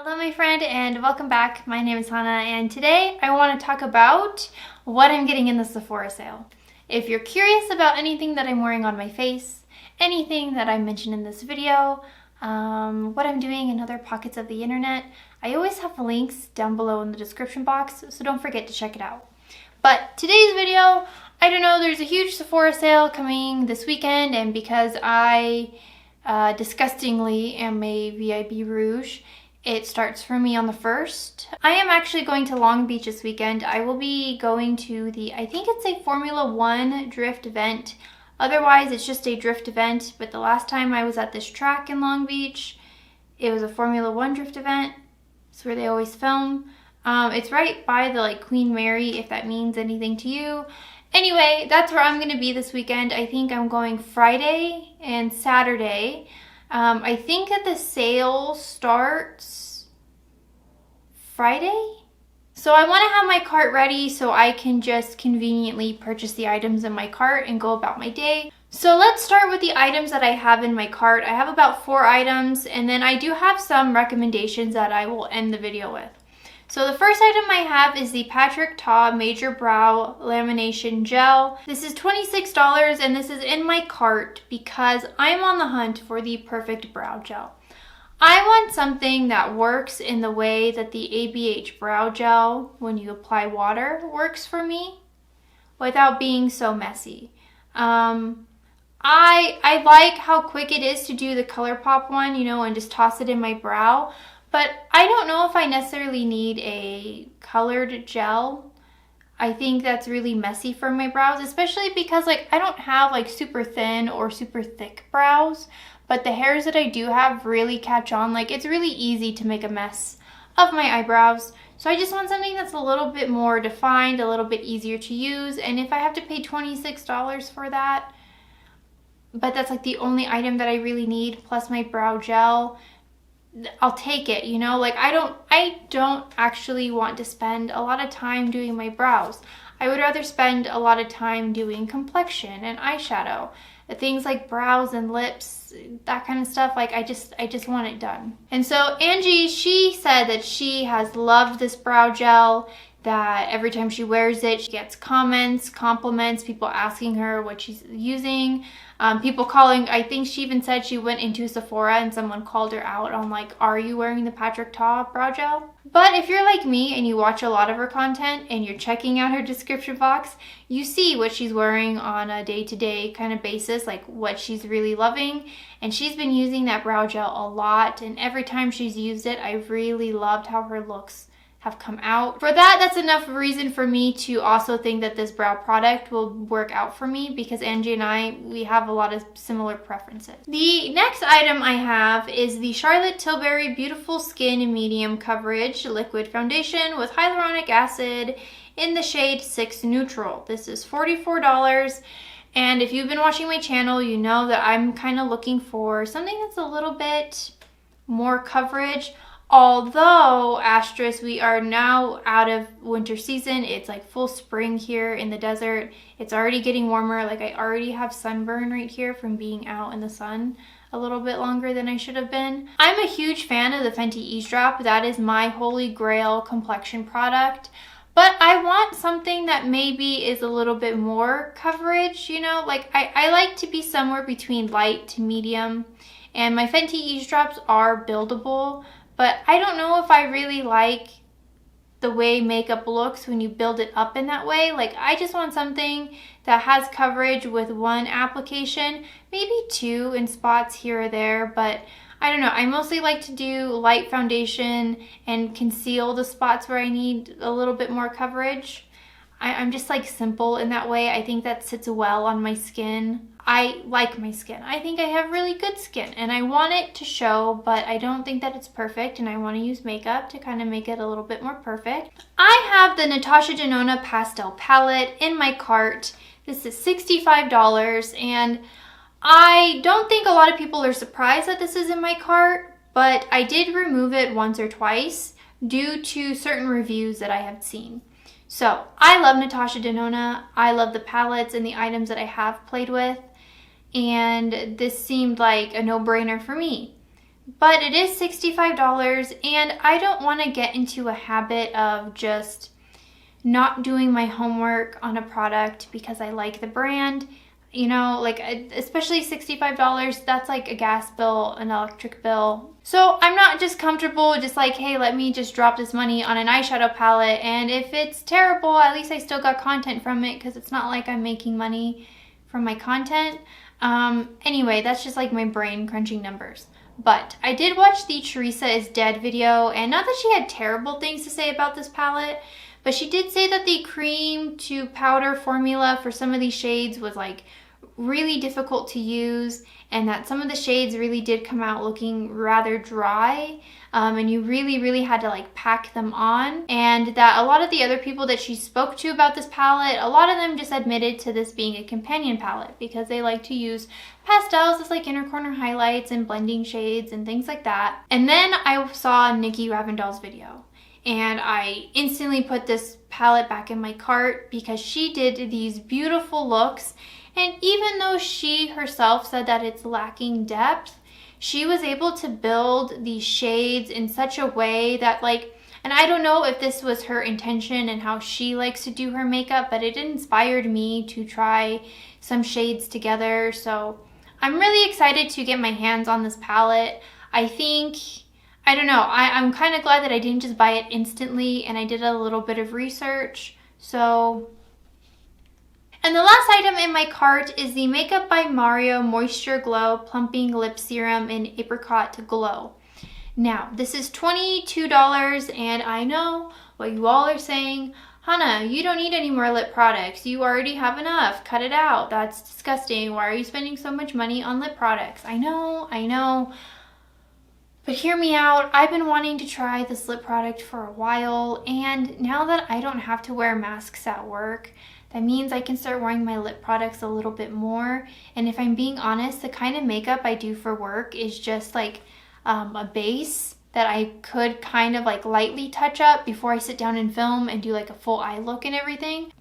Hello my friend and welcome back. My name is Hana and today I want to talk about what I'm getting in the Sephora sale. If you're curious about anything that I'm wearing on my face, anything that I mentioned in this video, what I'm doing in other pockets of the internet, I always have links down below in the description box, so don't forget to check it out. But today's video, I don't know, there's a huge Sephora sale coming this weekend, and because I disgustingly am a VIB Rouge, it starts for me on the 1st. I am actually going to Long Beach this weekend. I will be going to I think it's a Formula One drift event. Otherwise, it's just a drift event. But the last time I was at this track in Long Beach, it was a Formula One drift event. It's where they always film. It's right by the Queen Mary, if that means anything to you. Anyway, that's where I'm gonna be this weekend. I think I'm going Friday and Saturday. I think that the sale starts Friday. So I want to have my cart ready so I can just conveniently purchase the items in my cart and go about my day. So let's start with the items that I have in my cart. I have about 4 items, and then I do have some recommendations that I will end the video with. So the first item I have is the Patrick Ta Major Brow Lamination Gel. This is $26 and this is in my cart because I'm on the hunt for the perfect brow gel. I want something that works in the way that the ABH brow gel, when you apply water, works for me without being so messy. I like how quick it is to do the ColourPop one, and just toss it in my brow. But I don't know if I necessarily need a colored gel. I think that's really messy for my brows, especially because I don't have super thin or super thick brows, but the hairs that I do have really catch on. It's really easy to make a mess of my eyebrows. So I just want something that's a little bit more defined, a little bit easier to use. And if I have to pay $26 for that, but that's the only item that I really need, plus my brow gel, I'll take it, I don't actually want to spend a lot of time doing my brows. I would rather spend a lot of time doing complexion and eyeshadow. Things like brows and lips, that kind of stuff, I just want it done. And so Angie, she said that she has loved this brow gel, that every time she wears it, she gets comments, compliments, people asking her what she's using, people calling. I think she even said she went into Sephora and someone called her out on are you wearing the Patrick Ta brow gel? But if you're like me and you watch a lot of her content and you're checking out her description box, you see what she's wearing on a day-to-day kind of basis, what she's really loving. And she's been using that brow gel a lot, and every time she's used it, I've really loved how her looks have come out. For that's enough reason for me to also think that this brow product will work out for me, because Angie and we have a lot of similar preferences. The next item I have is the Charlotte Tilbury Beautiful Skin Medium Coverage Liquid Foundation with Hyaluronic Acid in the shade 6 Neutral. This is $44. And if you've been watching my channel, you know that I'm kind of looking for something that's a little bit more coverage. Although, asterisk, we are now out of winter season. It's full spring here in the desert. It's already getting warmer. I already have sunburn right here from being out in the sun a little bit longer than I should have been. I'm a huge fan of the Fenty Eavesdrop. That is my holy grail complexion product. But I want something that maybe is a little bit more coverage, I like to be somewhere between light to medium. And my Fenty Eavesdrops are buildable. But I don't know if I really like the way makeup looks when you build it up in that way. I just want something that has coverage with 1 application, maybe 2 in spots here or there, but I don't know. I mostly like to do light foundation and conceal the spots where I need a little bit more coverage. I'm just simple in that way. I think that sits well on my skin. I like my skin. I think I have really good skin and I want it to show, but I don't think that it's perfect, and I want to use makeup to kind of make it a little bit more perfect. I have the Natasha Denona Pastel palette in my cart. This is $65, and I don't think a lot of people are surprised that this is in my cart, but I did remove it once or twice due to certain reviews that I have seen. So I love Natasha Denona. I love the palettes and the items that I have played with, and this seemed like a no-brainer for me. but it is $65, and I don't want to get into a habit of just not doing my homework on a product because I like the brand. You know, like, especially $65, that's like a gas bill, an electric bill. So I'm not just comfortable just like, hey, let me just drop this money on an eyeshadow palette, and if it's terrible, at least I still got content from it, because it's not like I'm making money from my content. Anyway, that's just like my brain crunching numbers. But I did watch the Teresa is Dead video, and not that she had terrible things to say about this palette, but she did say that the cream to powder formula for some of these shades was like really difficult to use, and that some of the shades really did come out looking rather dry, and you really had to like pack them on. And that a lot of the other people that she spoke to about this palette, a lot of them just admitted to this being a companion palette because they like to use pastels as like inner corner highlights and blending shades and things like that. And then I saw Nikki Ravendell's video, and I instantly put this palette back in my cart because she did these beautiful looks. And even though she herself said that it's lacking depth, she was able to build these shades in such a way that, like, and I don't know if this was her intention and how she likes to do her makeup, but it inspired me to try some shades together. So I'm really excited to get my hands on this palette. I think, I don't know, I'm kind of glad that I didn't just buy it instantly, and I did a little bit of research. So, and the last item in my cart is the Makeup by Mario Moisture Glow Plumping Lip Serum in Apricot Glow. Now, this is $22, and I know what you all are saying, Hana, you don't need any more lip products. You already have enough. Cut it out. That's disgusting. Why are you spending so much money on lip products? I know. But hear me out. I've been wanting to try this lip product for a while, and now that I don't have to wear masks at work, that means I can start wearing my lip products a little bit more. And if I'm being honest, the kind of makeup I do for work is just like a base that I could kind of like lightly touch up before I sit down and film and do like a full eye look and everything.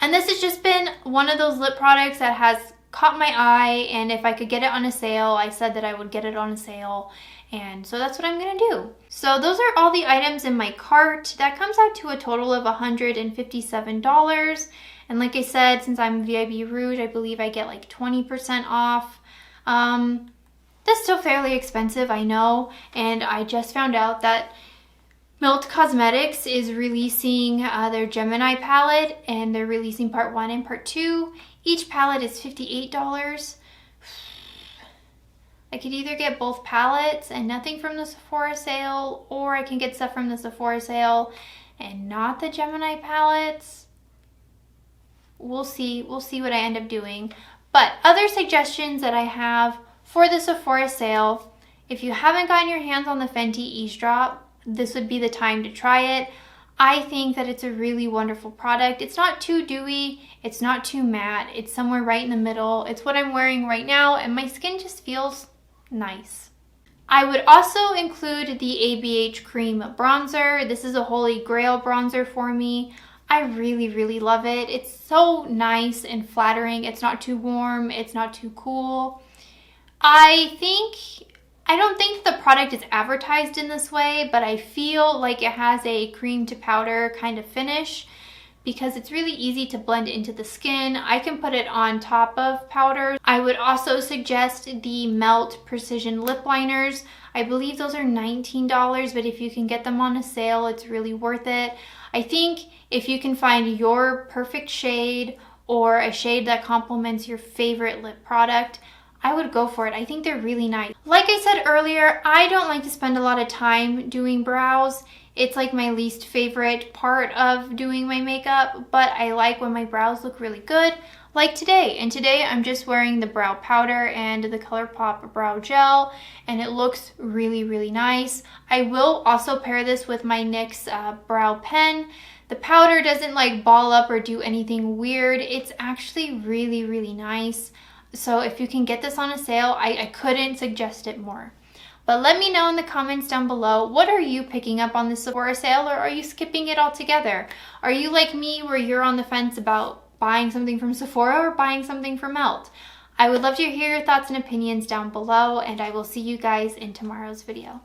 And this has just been one of those lip products that has caught my eye, and if I could get it on a sale, I said that I would get it on a sale. And so that's what I'm gonna do. So those are all the items in my cart. That comes out to a total of $157. And like I said, since I'm VIB Rouge, I believe I get like 20% off. That's still fairly expensive, I know. And I just found out that Melt Cosmetics is releasing their Gemini palette, and they're releasing part 1 and part 2. Each palette is $58. I could either get both palettes and nothing from the Sephora sale, or I can get stuff from the Sephora sale and not the Gemini palettes. We'll see what I end up doing. But other suggestions that I have for the Sephora sale, if you haven't gotten your hands on the Fenty Eavesdrop, this would be the time to try it. I think that it's a really wonderful product. It's not too dewy, it's not too matte, it's somewhere right in the middle. It's what I'm wearing right now, and my skin just feels nice. I would also include the ABH Cream Bronzer. This is a holy grail bronzer for me. I really love it. It's so nice and flattering. It's not too warm, it's not too cool. I don't think the product is advertised in this way, but I feel like it has a cream to powder kind of finish because it's really easy to blend into the skin. I can put it on top of powder. I would also suggest the Melt Precision Lip Liners. I believe those are $19, but if you can get them on a sale, it's really worth it. I think if you can find your perfect shade or a shade that complements your favorite lip product, I would go for it. I think they're really nice. Like I said earlier, I don't like to spend a lot of time doing brows. It's like my least favorite part of doing my makeup, but I like when my brows look really good, like today. And today I'm just wearing the brow powder and the ColourPop brow gel, and it looks really nice. I will also pair this with my NYX brow pen. The powder doesn't like ball up or do anything weird. It's actually really nice. So if you can get this on a sale, I couldn't suggest it more. But let me know in the comments down below, what are you picking up on the Sephora sale, or are you skipping it altogether? Are you like me where you're on the fence about buying something from Sephora or buying something from Melt? I would love to hear your thoughts and opinions down below, and I will see you guys in tomorrow's video.